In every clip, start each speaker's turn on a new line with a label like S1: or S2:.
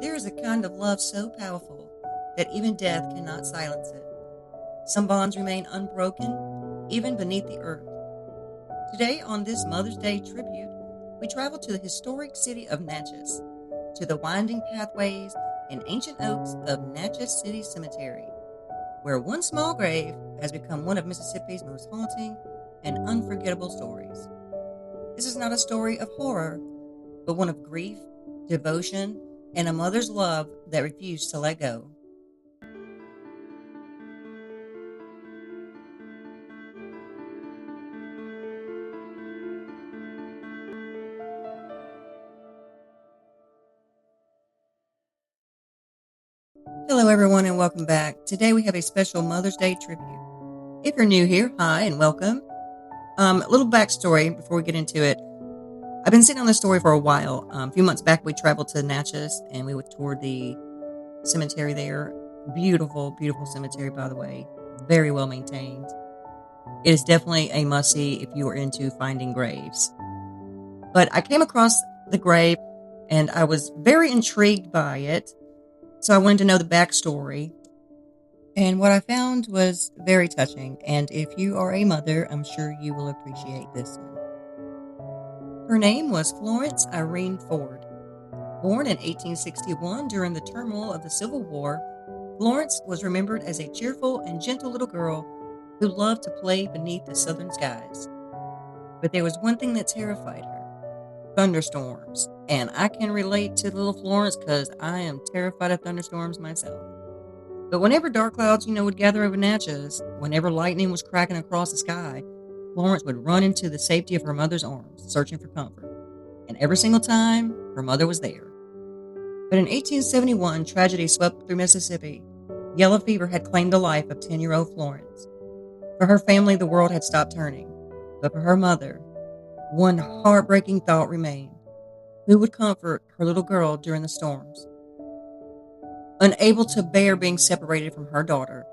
S1: There is a kind of love so powerful that even death cannot silence it. Some bonds remain unbroken, even beneath the earth. Today, on this Mother's Day tribute, we travel to the historic city of Natchez, to the winding pathways and ancient oaks of Natchez City Cemetery, where one small grave has become one of Mississippi's most haunting and unforgettable stories. This is not a story of horror, but one of grief, devotion, and a mother's love that refused to let go. Hello, everyone, and welcome back. Today we have a special Mother's Day tribute. If you're new here, hi and welcome. A little backstory before we get into it. I've been sitting on this story for a while. A few months back, we traveled to Natchez and we toured the cemetery there. Beautiful, beautiful cemetery, by the way. Very well maintained. It is definitely a must see if you are into finding graves. But I came across the grave and I was very intrigued by it. So I wanted to know the backstory. And what I found was very touching. And if you are a mother, I'm sure you will appreciate this one. Her name was Florence Irene Ford. Born in 1861 during the turmoil of the Civil War, Florence was remembered as a cheerful and gentle little girl who loved to play beneath the southern skies. But there was one thing that terrified her: thunderstorms. And I can relate to little Florence because I am terrified of thunderstorms myself. But whenever dark clouds, would gather over Natchez, whenever lightning was cracking across the sky, Florence would run into the safety of her mother's arms, searching for comfort. And every single time, her mother was there. But in 1871, tragedy swept through Mississippi. Yellow fever had claimed the life of 10-year-old Florence. For her family, the world had stopped turning. But for her mother, one heartbreaking thought remained: who would comfort her little girl during the storms? Unable to bear being separated from her daughter,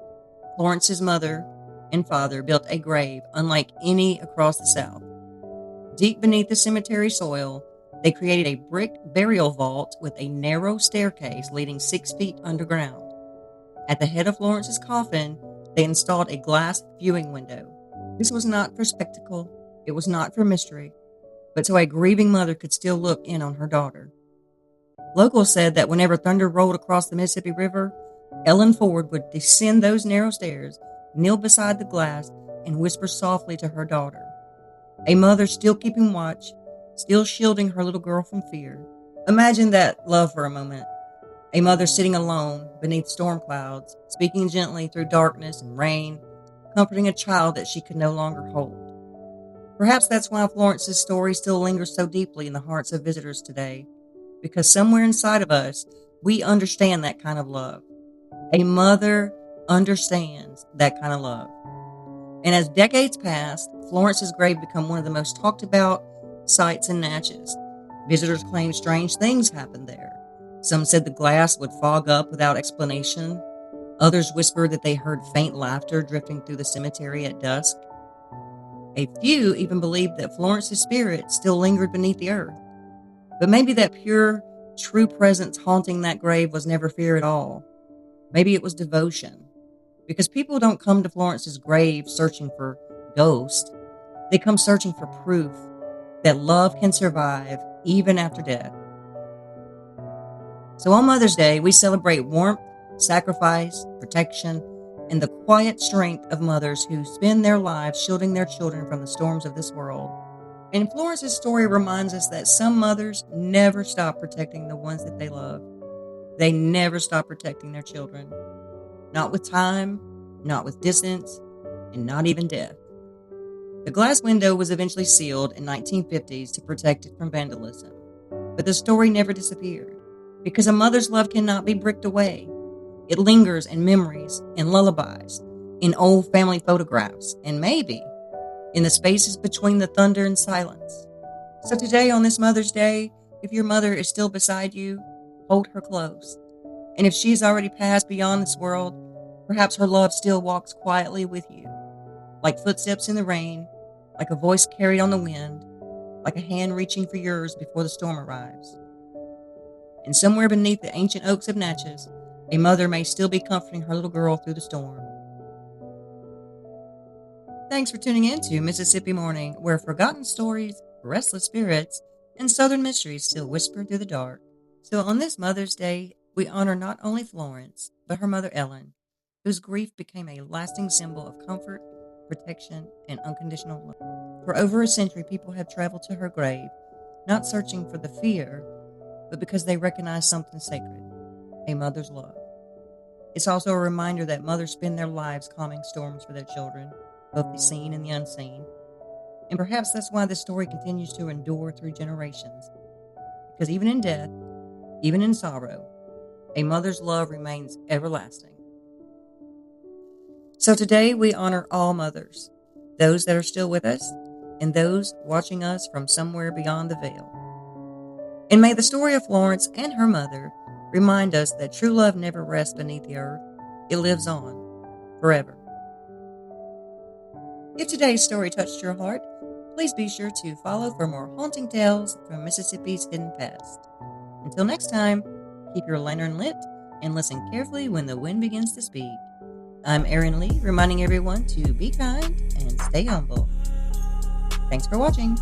S1: Florence's mother and father built a grave unlike any across the South. Deep beneath the cemetery soil, they created a brick burial vault with a narrow staircase leading 6 feet underground. At the head of Florence's coffin, they installed a glass viewing window. This was not for spectacle, it was not for mystery, but so a grieving mother could still look in on her daughter. Locals said that whenever thunder rolled across the Mississippi River, Ellen Ford would descend those narrow stairs, kneel beside the glass, and whisper softly to her daughter. A mother still keeping watch, still shielding her little girl from fear. Imagine that love for a moment. A mother sitting alone beneath storm clouds, speaking gently through darkness and rain, comforting a child that she could no longer hold. Perhaps that's why Florence's story still lingers so deeply in the hearts of visitors today, because somewhere inside of us, we understand that kind of love. A mother understands that kind of love. And as decades passed, Florence's grave became one of the most talked about sites in Natchez. Visitors claimed strange things happened there. Some said the glass would fog up without explanation. Others whispered that they heard faint laughter drifting through the cemetery at dusk. A few even believed that Florence's spirit still lingered beneath the earth. But maybe that pure, true presence haunting that grave was never fear at all. Maybe it was devotion. Because people don't come to Florence's grave searching for ghosts. They come searching for proof that love can survive even after death. So on Mother's Day, we celebrate warmth, sacrifice, protection, and the quiet strength of mothers who spend their lives shielding their children from the storms of this world. And Florence's story reminds us that some mothers never stop protecting the ones that they love. They never stop protecting their children. Not with time, not with distance, and not even death. The glass window was eventually sealed in 1950s to protect it from vandalism. But the story never disappeared, because a mother's love cannot be bricked away. It lingers in memories, in lullabies, in old family photographs, and maybe in the spaces between the thunder and silence. So today, on this Mother's Day, if your mother is still beside you, hold her close. And if she's already passed beyond this world, perhaps her love still walks quietly with you, like footsteps in the rain, like a voice carried on the wind, like a hand reaching for yours before the storm arrives. and somewhere beneath the ancient oaks of Natchez, a mother may still be comforting her little girl through the storm. Thanks for tuning in to Mississippi Morning, where forgotten stories, restless spirits, and southern mysteries still whisper through the dark. So on this Mother's Day, we honor not only Florence, but her mother Ellen, whose grief became a lasting symbol of comfort, protection, and unconditional love. For over a century, people have traveled to her grave, not searching for the fear, but because they recognize something sacred, a mother's love. It's also a reminder that mothers spend their lives calming storms for their children, both the seen and the unseen. And perhaps that's why this story continues to endure through generations. Because even in death, even in sorrow, a mother's love remains everlasting. So today we honor all mothers, those that are still with us, and those watching us from somewhere beyond the veil. And may the story of Florence and her mother remind us that true love never rests beneath the earth. It lives on forever. If today's story touched your heart, please be sure to follow for more haunting tales from Mississippi's hidden past. Until next time, keep your lantern lit and listen carefully when the wind begins to speak. I'm Erin Lee, reminding everyone to be kind and stay humble. Thanks for watching.